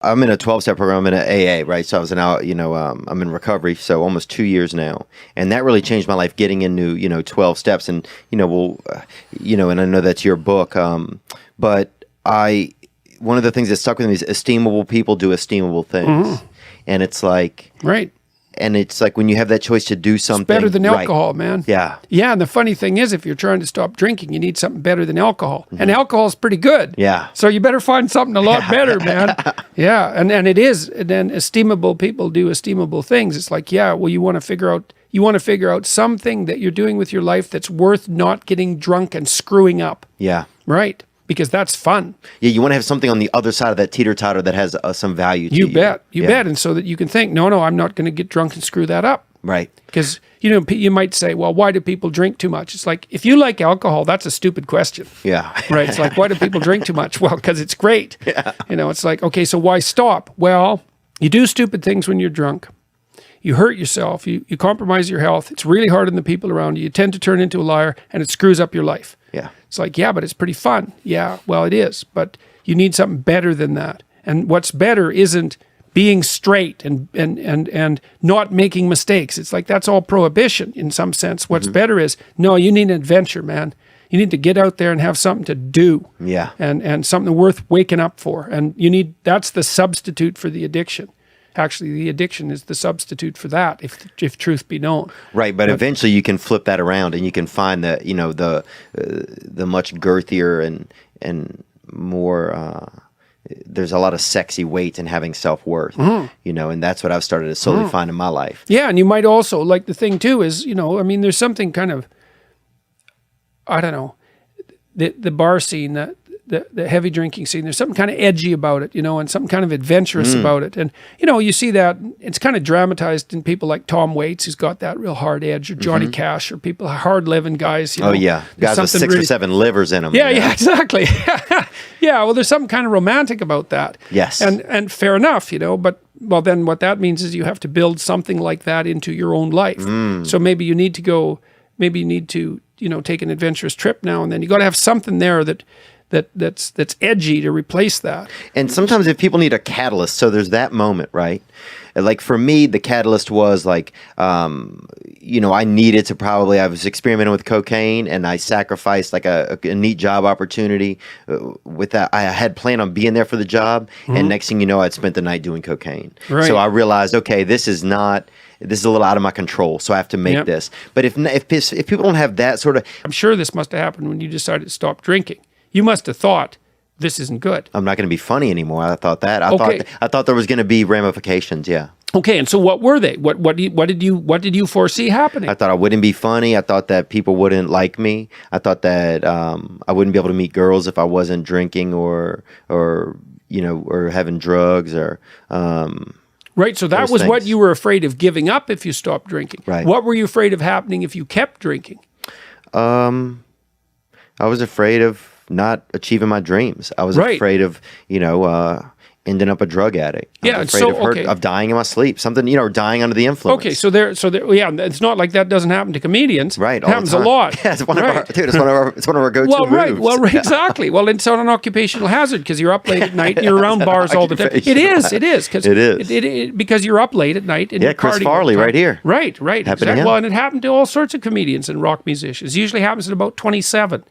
I'm in a 12-step program. I'm in an AA, right? So I was I'm in recovery, so almost 2 years now. And that really changed my life, getting into, 12 steps. And, and I know that's your book. But one of the things that stuck with me is esteemable people do esteemable things. And it's like... Right. And it's like when you have that choice to do something... It's better than alcohol, man. Yeah. Yeah, and the funny thing is, if you're trying to stop drinking, you need something better than alcohol. And alcohol's pretty good. Yeah. So you better find something a lot better, man. Yeah, and it is. And then esteemable people do esteemable things. It's like, well, you want to figure out something that you're doing with your life that's worth not getting drunk and screwing up. Yeah. Right. Because that's fun. Yeah, you want to have something on the other side of that teeter-totter that has some value to you. You bet. And so that you can think, no, I'm not going to get drunk and screw that up. Right. Because, you might say, well, why do people drink too much? It's like, if you like alcohol, that's a stupid question. Yeah. Right? It's like, why do people drink too much? Well, because it's great. Yeah. It's like, okay, so why stop? Well, you do stupid things when you're drunk. You hurt yourself. You compromise your health. It's really hard on the people around you. You tend to turn into a liar, and it screws up your life. Yeah. It's like, but it's pretty fun. Yeah, well, it is. But you need something better than that. And what's better isn't being straight and not making mistakes. It's like that's all prohibition in some sense. What's better is, no, you need an adventure, man. You need to get out there and have something to do. Yeah. And something worth waking up for. And that's the substitute for the addiction. Actually, the addiction is the substitute for that, if truth be known. Right, but eventually you can flip that around, and you can find that the much girthier and more. There's a lot of sexy weight in having self-worth, and that's what I've started to slowly find in my life. Yeah, and you might also, like, the thing too is, there's something kind of, I don't know, the bar scene, the heavy drinking scene, there's something kind of edgy about it, and something kind of adventurous about it. And, you see that it's kind of dramatized in people like Tom Waits, who's got that real hard edge, or Johnny Cash, or people, hard living guys. Oh, yeah. Guys with 6 or 7 livers in them. Yeah, exactly. Yeah, well, there's something kind of romantic about that. Yes. And fair enough, but, well, then what that means is you have to build something like that into your own life. So maybe you need to take an adventurous trip now and then. You got to have something there that's edgy to replace that. And sometimes if people need a catalyst, so there's that moment, right? Like for me, the catalyst was like, I needed to I was experimenting with cocaine, and I sacrificed like a neat job opportunity with that. I had planned on being there for the job, and next thing you know, I'd spent the night doing cocaine. Right. So I realized, okay, this is a little out of my control, so I have to make this. But if people don't have that sort of... I'm sure this must have happened when you decided to stop drinking. You must have thought, this isn't good. I'm not going to be funny anymore. I thought that. I thought there was going to be ramifications, yeah. Okay, and so what were they? What did you foresee happening? I thought I wouldn't be funny. I thought that people wouldn't like me. I thought that I wouldn't be able to meet girls if I wasn't drinking or having drugs or... Right, so that was what you were afraid of giving up if you stopped drinking. Right. What were you afraid of happening if you kept drinking? I was afraid of not achieving my dreams. I was afraid of, ending up a drug addict. I was afraid of dying in my sleep. Something, dying under the influence. Okay, so it's not like that doesn't happen to comedians. Right, it happens a lot. Yeah, it's one of our go-to moves. Right, exactly. Well, it's not an occupational hazard because you're up late at night and you're around bars all the time. It is. Because you're up late at night and you're Chris partying Farley right here. Right, exactly. Well, and it happened to all sorts of comedians and rock musicians. It usually happens at about 27.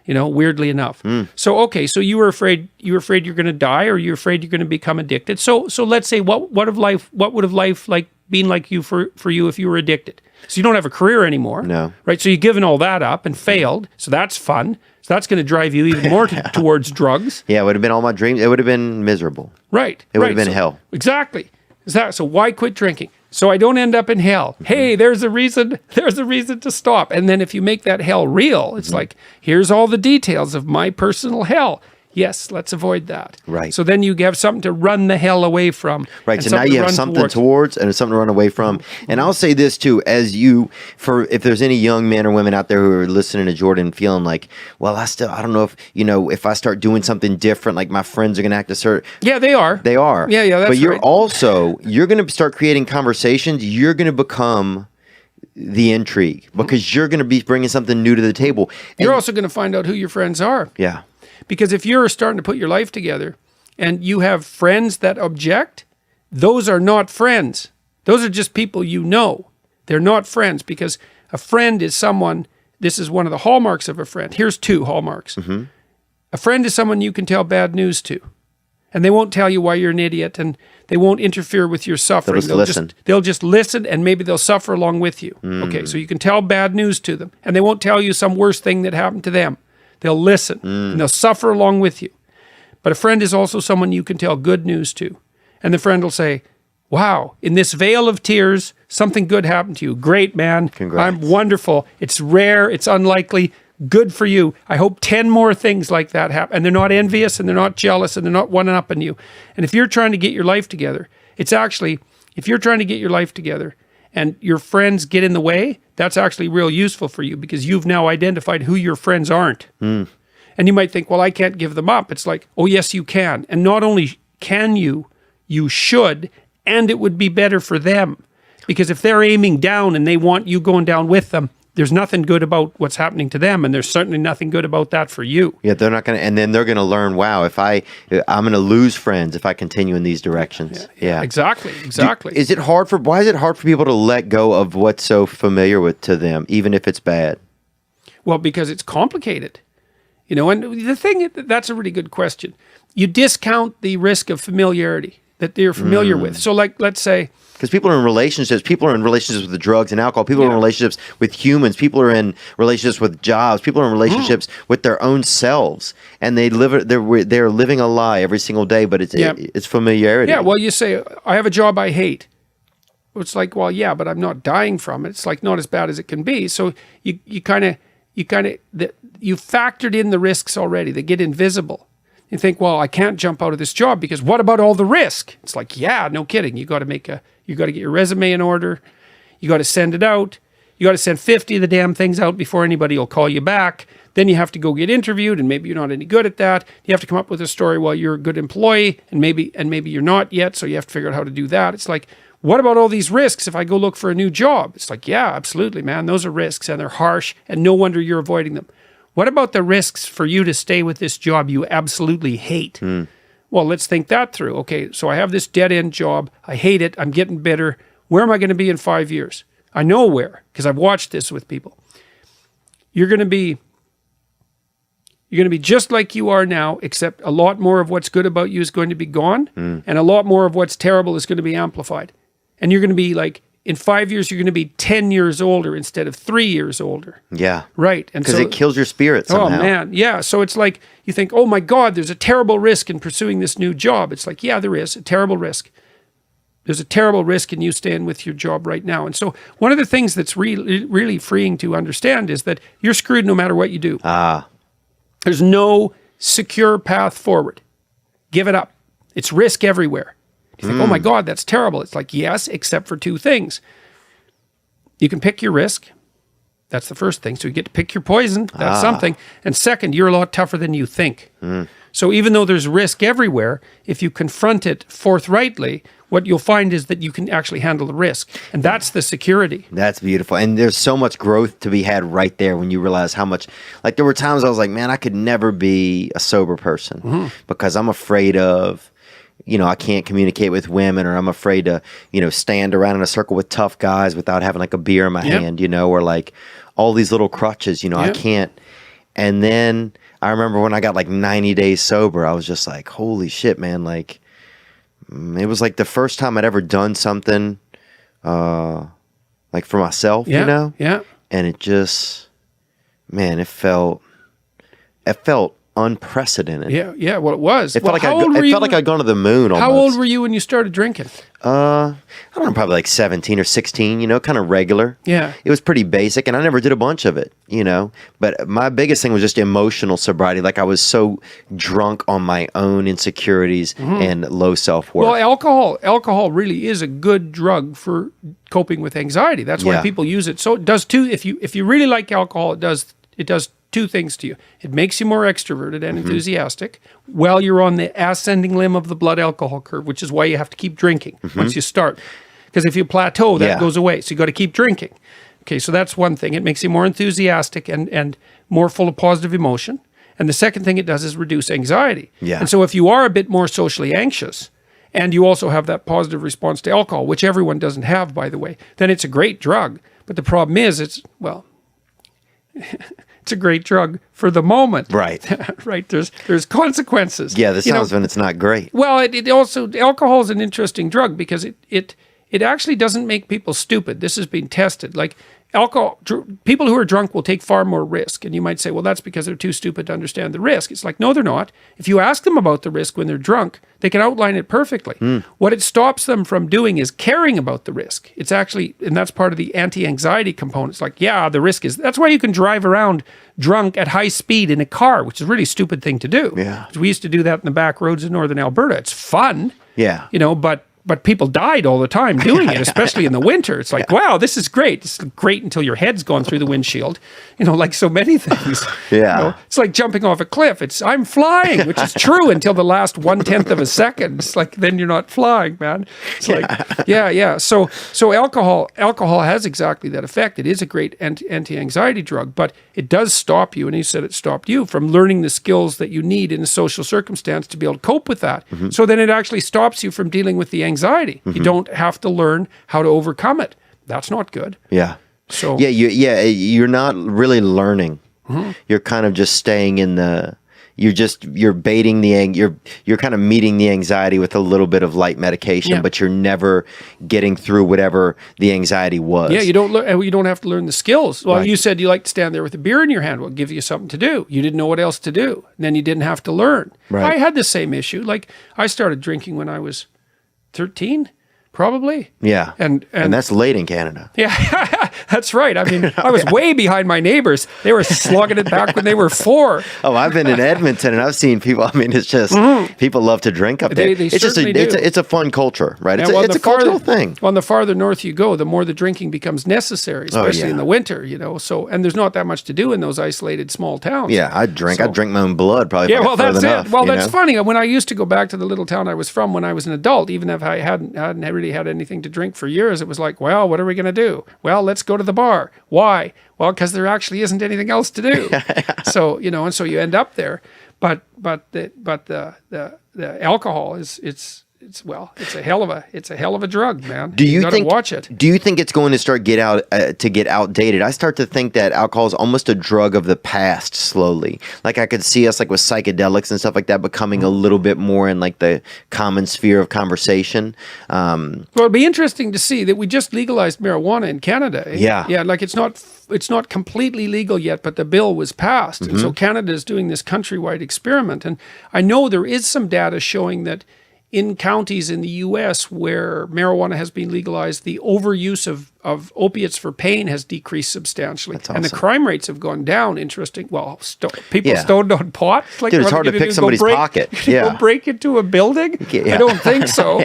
Weirdly enough. So you were afraid you're going to die, or you're afraid you're going to become addicted. So let's say what would have life like been like for you if you were addicted? So you don't have a career anymore. No. Right? So you've given all that up and failed. So that's fun. So that's going to drive you even more towards drugs. Yeah, it would have been all my dreams. It would have been miserable. Right. It would have been hell. Exactly. So why quit drinking? So I don't end up in hell. Hey, there's a reason to stop. And then if you make that hell real, it's like, here's all the details of my personal hell. Yes, let's avoid that. Right. So then you have something to run the hell away from. Right. So now you have something towards and something to run away from. And I'll say this too, if there's any young men or women out there who are listening to Jordan feeling like, well, I don't know if I start doing something different, like my friends are going to act a certain. Yeah, they are. They are. Yeah, that's right. But you're going to start creating conversations. You're going to become the intrigue because you're going to be bringing something new to the table. You're also going to find out who your friends are. Yeah. Because if you're starting to put your life together and you have friends that object, those are not friends. Those are just people you know. They're not friends, because a friend is someone, this is one of the hallmarks of a friend. Here's 2 hallmarks. A friend is someone you can tell bad news to, and they won't tell you why you're an idiot, and they won't interfere with your suffering. They'll just listen, and maybe they'll suffer along with you. Okay, so you can tell bad news to them, and they won't tell you some worse thing that happened to them. They'll listen, and they'll suffer along with you. But a friend is also someone you can tell good news to, and the friend will say, wow, in this vale of tears, something good happened to you. Great, man. Congrats. I'm wonderful. It's rare. It's unlikely. Good for you. I hope 10 more things like that happen. And they're not envious, and they're not jealous, and they're not one-upping you. And if you're trying to get your life together, it's actually, if you're trying to get your life together and your friends get in the way, that's actually real useful for you, because you've now identified who your friends aren't. And you might think, well, I can't give them up. It's like, oh, yes, you can. And not only can you should, and it would be better for them, because if they're aiming down and they want you going down with them, there's nothing good about what's happening to them, and there's certainly nothing good about that for you. Yeah, they're not going to, and then they're going to learn, wow, I'm going to lose friends if I continue in these directions. Yeah. Exactly. Why is it hard for people to let go of what's so familiar to them, even if it's bad? Well, because it's complicated. And the thing, that's a really good question. You discount the risk of familiarity that they're familiar with. So like, let's say, because people are in relationships with the drugs and alcohol, people are in relationships with humans, people are in relationships with jobs, people are in relationships with their own selves, and they're living a lie every single day, but it's familiarity. Yeah, well, you say, I have a job I hate. It's like, well, yeah, but I'm not dying from it. It's like not as bad as it can be. So you factored in the risks already. They get invisible. You think, well, I can't jump out of this job because what about all the risk? It's like, yeah, no kidding. You got to get your resume in order. You got to send it out. You got to send 50 of the damn things out before anybody will call you back. Then you have to go get interviewed, and maybe you're not any good at that. You have to come up with a story while you're a good employee, and maybe you're not yet. So you have to figure out how to do that. It's like, what about all these risks if I go look for a new job? It's like, yeah, absolutely, man. Those are risks, and they're harsh, and no wonder you're avoiding them. What about the risks for you to stay with this job you absolutely hate? Well, let's think that through. Okay, so I have this dead-end job. I hate it. I'm getting bitter. Where am I going to be in 5 years? I know where, because I've watched this with people. You're going to be just like you are now, except a lot more of what's good about you is going to be gone, and a lot more of what's terrible is going to be amplified. And you're going to be like, in 5 years, you're going to be 10 years older instead of 3 years older. Yeah. Right. And because it kills your spirit somehow. Oh, man. Yeah. So it's like, you think, oh my God, there's a terrible risk in pursuing this new job. It's like, yeah, there is a terrible risk. There's a terrible risk in you staying with your job right now. And so one of the things that's really, really freeing to understand is that you're screwed no matter what you do. There's no secure path forward. Give it up. It's risk everywhere. You think, oh my God, that's terrible. It's like, yes, except for 2 things. You can pick your risk. That's the first thing. So you get to pick your poison. That's something. And second, you're a lot tougher than you think. So even though there's risk everywhere, if you confront it forthrightly, what you'll find is that you can actually handle the risk. And that's the security. That's beautiful. And there's so much growth to be had right there when you realize how much, like there were times I was like, man, I could never be a sober person because I'm afraid of, I can't communicate with women, or I'm afraid to, stand around in a circle with tough guys without having like a beer in my hand, or like all these little crutches, I can't. And then I remember when I got like 90 days sober, I was just like, holy shit, man. Like, it was like the first time I'd ever done something, like for myself, Yeah. And it just, man, it felt unprecedented. Yeah. Well, it was. It felt like I'd gone to the moon almost. How old were you when you started drinking? I don't know, probably like 17 or 16, kind of regular. Yeah. It was pretty basic, and I never did a bunch of it, But my biggest thing was just emotional sobriety. Like I was so drunk on my own insecurities and low self-worth. Well, alcohol really is a good drug for coping with anxiety. That's why people use it. So it does too. If you really like alcohol, it does 2 things to you. It makes you more extroverted and enthusiastic while you're on the ascending limb of the blood alcohol curve, which is why you have to keep drinking once you start. Because if you plateau, that goes away. So you got to keep drinking. Okay, so that's one thing. It makes you more enthusiastic and more full of positive emotion. And the second thing it does is reduce anxiety. Yeah. And so if you are a bit more socially anxious, and you also have that positive response to alcohol, which everyone doesn't have, by the way, then it's a great drug. But the problem is it's a great drug for the moment. Right. Right. There's consequences. Yeah, this sounds when it's not great. Well, it also, alcohol is an interesting drug because it actually doesn't make people stupid. This has been tested. Like people who are drunk will take far more risk. And you might say, well, that's because they're too stupid to understand the risk. It's like, no, they're not. If you ask them about the risk when they're drunk, they can outline it perfectly. What it stops them from doing is caring about the risk. It's actually, and that's part of the anti-anxiety component. It's like, yeah, the risk is, that's why you can drive around drunk at high speed in a car, which is a really stupid thing to do. Yeah. We used to do that in the back roads of northern Alberta. It's fun. Yeah. But people died all the time doing it, especially in the winter. It's like, wow, this is great. It's great until your head's gone through the windshield, like so many things. Yeah. It's like jumping off a cliff. I'm flying, which is true until the last 1/10 of a second. It's like, then you're not flying, man. It's like, yeah. So alcohol has exactly that effect. It is a great anti-anxiety drug, but it does stop you, and you said it stopped you, from learning the skills that you need in a social circumstance to be able to cope with that. So then it actually stops you from dealing with the anxiety. You don't have to learn how to overcome it. That's not good. Yeah. So you're not really learning. You're kind of just staying in the. You're baiting you're kind of meeting the anxiety with a little bit of light medication, but you're never getting through whatever the anxiety was. Yeah, you don't have to learn the skills. Well, Right. you said you like to stand there with a beer in your hand. Well, give you something to do. You didn't know what else to do. And then you didn't have to learn. Right. I had the same issue. Like, I started drinking when I was 13, probably. Yeah. And that's late in Canada. yeah, that's right. I mean, I was way behind my neighbors. They were slugging it back when they were 4. Oh, I've been in Edmonton and I've seen people. I mean, it's just people love to drink up there. They it's just certainly do. it's a fun culture, right? It's, And it's a cultural thing. Well, the farther north you go, the more the drinking becomes necessary, especially in the winter, So, and there's not that much to do in those isolated small towns. Yeah, I drink my own blood probably. Yeah, if I well, got that's further it. enough, Well, that's funny. When I used to go back to the little town I was from when I was an adult, even if I hadn't really had anything to drink for years, it was like, well, what are we going to do? Well, let's go to the bar. Why? Well, because there actually isn't anything else to do. So, and so you end up there. But the alcohol it's a hell of a drug, man. Do you gotta think? Watch it. Do you think it's going to get outdated? I start to think that alcohol is almost a drug of the past. Slowly, like I could see us like with psychedelics and stuff like that becoming a little bit more in like the common sphere of conversation. Well, it'd be interesting to see that we just legalized marijuana in Canada. Yeah. Like it's not completely legal yet, but the bill was passed, and so Canada is doing this countrywide experiment. And I know there is some data showing that in counties in the U.S. where marijuana has been legalized, the overuse of opiates for pain has decreased substantially. That's awesome. And the crime rates have gone down. Interesting. Well, people stoned on pot. Like, dude, it's hard to pick somebody's pocket. Go break into a building? Yeah. I don't think so.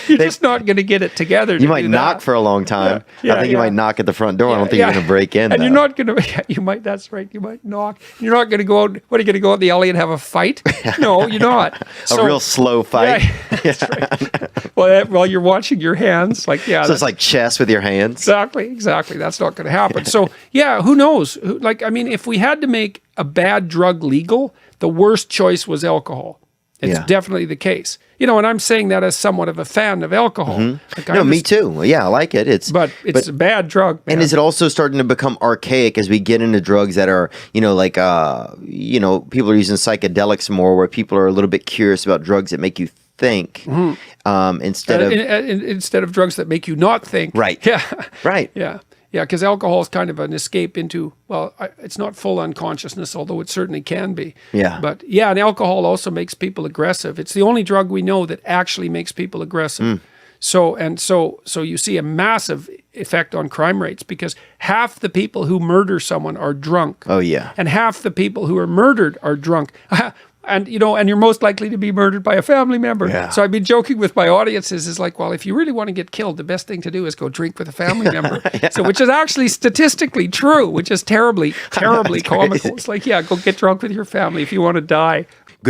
You're just not going to get it together. You might knock for a long time. Yeah, I think you might knock at the front door. I don't think you're going to break in. And you're not going to. You might. That's right. You might knock. You're not going to go out. What are you going to go out in the alley and have a fight? No, you're not. A real slow fight. Yeah, that's right. Well, you're watching your hands. Like, so it's like chess with your hands. Exactly. That's not going to happen. So, who knows? If we had to make a bad drug legal, the worst choice was alcohol. It's definitely the case. And I'm saying that as somewhat of a fan of alcohol. Me too. Yeah, I like it. It's a bad drug, man. And is it also starting to become archaic as we get into drugs that are, people are using psychedelics more, where people are a little bit curious about drugs that make you think instead of drugs that make you not think. Right. Yeah. Right. Yeah. Yeah, because alcohol is kind of an escape into, it's not full unconsciousness, although it certainly can be. Yeah. But and alcohol also makes people aggressive. It's the only drug we know that actually makes people aggressive. So you see a massive effect on crime rates because half the people who murder someone are drunk. Oh, yeah. And half the people who are murdered are drunk. And you're most likely to be murdered by a family member. Yeah. So I've been joking with my audiences is like, well, if you really want to get killed, the best thing to do is go drink with a family member. So, which is actually statistically true, which is terribly, terribly comical. It's like, go get drunk with your family if you want to die.